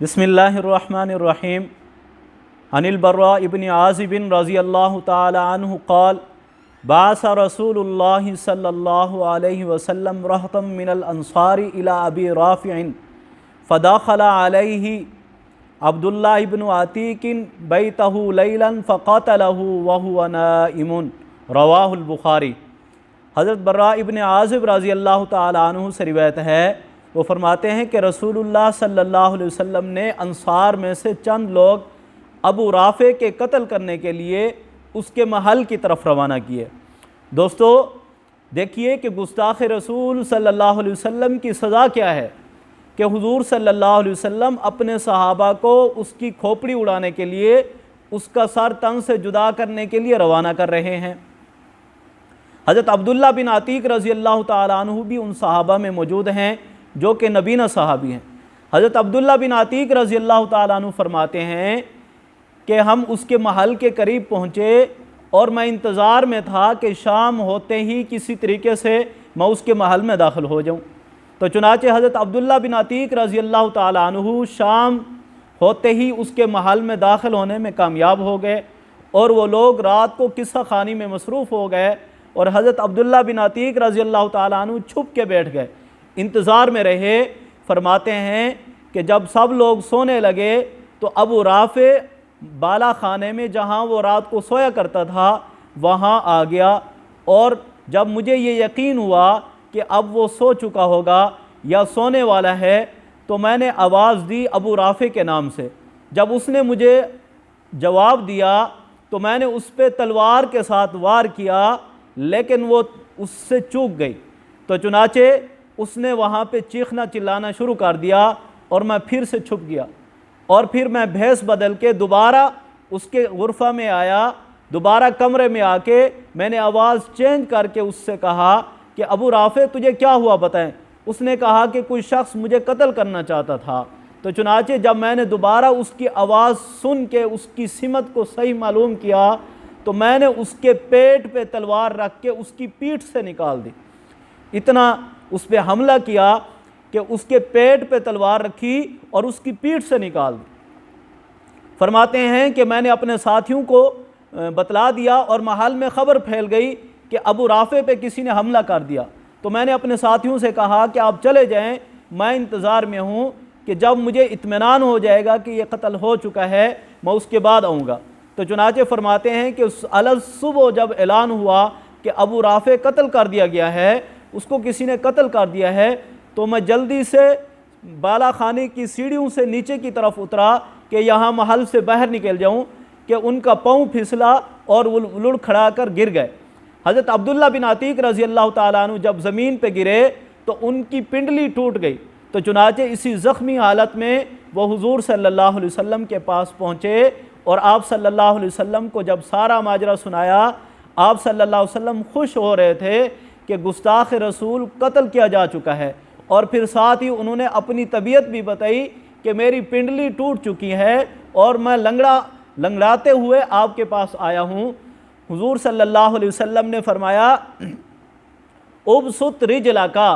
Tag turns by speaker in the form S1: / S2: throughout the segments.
S1: बिस्मिल्लाहिर्रहमानिर्रहीम। अनिल बर्रा इब्न आज़िब रज़ियल्लाहु ताला अन्हु क़ाल बाअसा रसूलुल्लाहि सल्लल्लाहु अलैहि वसल्लम रहतम मिनल अंसारी इला अबी राफ़िइन फ़दख़ला अलैहि अब्दुल्लाह इब्न अतीकिन बैतहु लैलन फ़क़तलहु वहुव नाइमुन। रवाहुल बुखारी। हज़रत बर्रा इब्न आज़िब रज़ियल्लाहु ताला अन्हु से रिवायत है, वो फरमाते हैं कि रसूलुल्लाह सल्लल्लाहु अलैहि वसल्लम ने अंसार में से चंद लोग अबू राफ़े के कत्ल करने के लिए उसके महल की तरफ रवाना किए। दोस्तों देखिए कि गुस्ताख़ रसूल सल्लल्लाहु अलैहि वसल्लम की सज़ा क्या है कि हुज़ूर सल्लल्लाहु अलैहि वसल्लम अपने सहाबा को उसकी खोपड़ी उड़ाने के लिए, उसका सर तन से जुदा करने के लिए रवाना कर रहे हैं। हज़रत अब्दुल्ला बिन अतीक रज़ी अल्लाह ताला अन्हु भी उन सहाबा में मौजूद हैं जो कि नबीना सहाबी हैं। हज़रत अब्दुल्ला बिन अतीक रज़ी अल्लाह ताला अन्हु फरमाते हैं कि हम उसके महल के करीब पहुँचे और मैं इंतज़ार में था कि शाम होते ही किसी तरीके से मैं उसके महल में दाखिल हो जाऊँ। तो चुनाचे हज़रत अब्दुल्ला बिन अतीक रज़ी अल्लाह ताला अन्हु शाम होते ही उसके महल में दाखिल होने में कामयाब हो गए और वो लोग रात को किस्सा खानी में मसरूफ़ हो गए और हज़रत अब्दुल्ला बिन अतीक रज़ी अल्लाह ताला अन्हु छुप के बैठ गए, इंतज़ार में रहे। फरमाते हैं कि जब सब लोग सोने लगे तो अबू राफ़े बाला खाने में जहाँ वो रात को सोया करता था वहाँ आ गया, और जब मुझे ये यकीन हुआ कि अब वो सो चुका होगा या सोने वाला है तो मैंने आवाज़ दी अबू राफ़े के नाम से। जब उसने मुझे जवाब दिया तो मैंने उस पर तलवार के साथ वार किया, लेकिन वो उससे चूक गई। तो चुनाचे उसने वहाँ पे चीखना चिल्लाना शुरू कर दिया और मैं फिर से छुप गया, और फिर मैं भेस बदल के दोबारा उसके गुरफ़ा में आया। दोबारा कमरे में आके मैंने आवाज़ चेंज करके उससे कहा कि अबू राफ़े तुझे क्या हुआ बताएं। उसने कहा कि कोई शख्स मुझे कत्ल करना चाहता था। तो चुनाचे जब मैंने दोबारा उसकी आवाज़ सुन के उसकी सिमत को सही मालूम किया तो मैंने उसके पेट पे तलवार रख के उसकी पीठ से निकाल दी। इतना उस पर हमला किया कि उसके पेट पे तलवार रखी और उसकी पीठ से निकाल दी। फरमाते हैं कि मैंने अपने साथियों को बतला दिया और महल में ख़बर फैल गई कि अबू राफ़े पे किसी ने हमला कर दिया। तो मैंने अपने साथियों से कहा कि आप चले जाएं, मैं इंतज़ार में हूँ कि जब मुझे इत्मीनान हो जाएगा कि यह कत्ल हो चुका है मैं उसके बाद आऊँगा। तो चुनाचे फरमाते हैं कि उस अलग सुबह जब ऐलान हुआ कि अबू राफ़े कत्ल कर दिया गया है, उसको किसी ने कत्ल कर दिया है, तो मैं जल्दी से बाला खाने की सीढ़ियों से नीचे की तरफ उतरा कि यहाँ महल से बाहर निकल जाऊँ कि उनका पाँव फिसला और वो लुढ़ खड़ा कर गिर गए। हज़रत अब्दुल्ला बिन अतीक रज़ी अल्लाह ताला अन्हु जब ज़मीन पे गिरे तो उनकी पिंडली टूट गई। तो चुनाचे इसी ज़ख्मी हालत में वो हुज़ूर सल्लल्लाहु अलैहि वसल्लम के पास पहुँचे और आप सल्लल्लाहु अलैहि वसल्लम को जब सारा माजरा सुनाया, आप सल्लल्लाहु अलैहि वसल्लम खुश हो रहे थे कि गुस्ताख़ रसूल कत्ल किया जा चुका है, और फिर साथ ही उन्होंने अपनी तबीयत भी बताई कि मेरी पिंडली टूट चुकी है और मैं लंगड़ाते हुए आपके पास आया हूँ। हुज़ूर सल्लल्लाहु अलैहि वसल्लम ने फरमाया उबसुत रिजला का,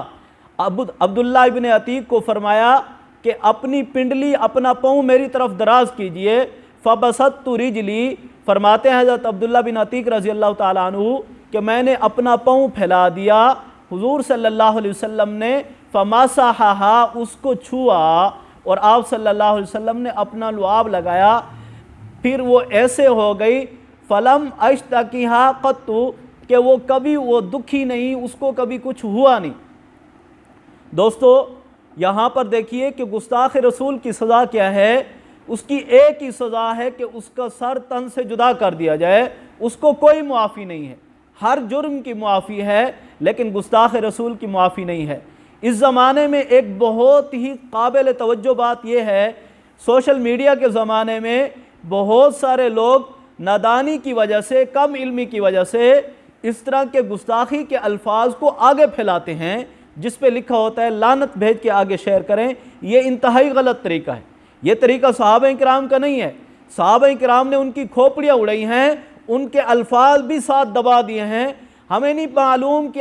S1: अब्दुल्ला इब्न अतीक को फरमाया कि अपनी पिंडली अपना पाँव मेरी तरफ दराज कीजिए। फ़बसत्तु रिजली, फरमाते हैं हज़रत अब्दुल्ला बिन अतीक रज़ी अल्लाह ताला अन्हु कि मैंने अपना पाँव फैला दिया। हुज़ूर सल्लल्लाहु अलैहि वसल्लम ने फ़मसहा, उसको छुआ और आप सल्लल्लाहु अलैहि वसल्लम ने अपना लुआब लगाया। फिर वो ऐसे हो गई फ़लम अश्तकीहा क़त्तु, कि वो कभी वो दुखी नहीं, उसको कभी कुछ हुआ नहीं। दोस्तों यहाँ पर देखिए कि गुस्ताख़ रसूल की सज़ा क्या है। उसकी एक ही सज़ा है कि उसका सर तन से जुदा कर दिया जाए, उसको कोई मुआफ़ी नहीं है। हर जुर्म की मुआफ़ी है लेकिन गुस्ताख़ रसूल की मुआफ़ी नहीं है। इस ज़माने में एक बहुत ही काबिल तवज्जो बात यह है, सोशल मीडिया के ज़माने में बहुत सारे लोग नादानी की वजह से, कम इल्मी की वजह से इस तरह के गुस्ताखी के अल्फाज को आगे फैलाते हैं जिस पे लिखा होता है लानत भेज के आगे शेयर करें। ये इंतहाई गलत तरीका है। ये तरीका सहाबा किराम का नहीं है। सहाबा किराम ने उनकी खोपड़ियाँ उड़ाई हैं, उनके अल्फाज भी साथ दबा दिए हैं। हमें नहीं मालूम कि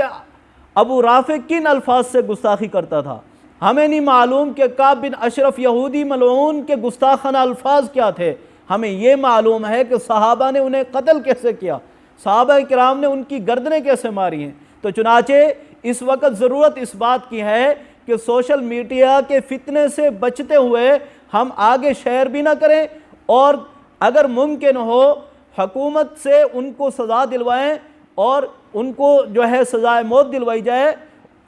S1: अबू राफ़े किन अल्फाज से गुस्ताखी करता था। हमें नहीं मालूम कि काब बिन अशरफ यहूदी मलऊन के गुस्ताखाना अल्फाज क्या थे, हमें ये मालूम है कि सहाबा ने उन्हें कत्ल कैसे किया, सहाबा किराम ने उनकी गर्दनें कैसे मारी हैं। तो चुनाचे इस वक्त ज़रूरत इस बात की है कि सोशल मीडिया के फितने से बचते हुए हम आगे शेयर भी ना करें, और अगर मुमकिन हो हुकूमत से उनको सज़ा दिलवाएं और उनको जो है सज़ाए मौत दिलवाई जाए,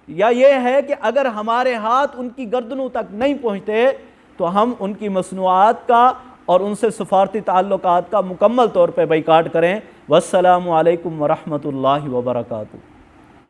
S1: या ये है कि अगर हमारे हाथ उनकी गर्दनों तक नहीं पहुँचते तो हम उनकी मसनूआत का और उनसे सफारती ताल्लुकात का मुकम्मल तौर पर बाइकाट करें। वस्सलामु अलैकुम वरहमतुल्लाहि वबरकातुहू।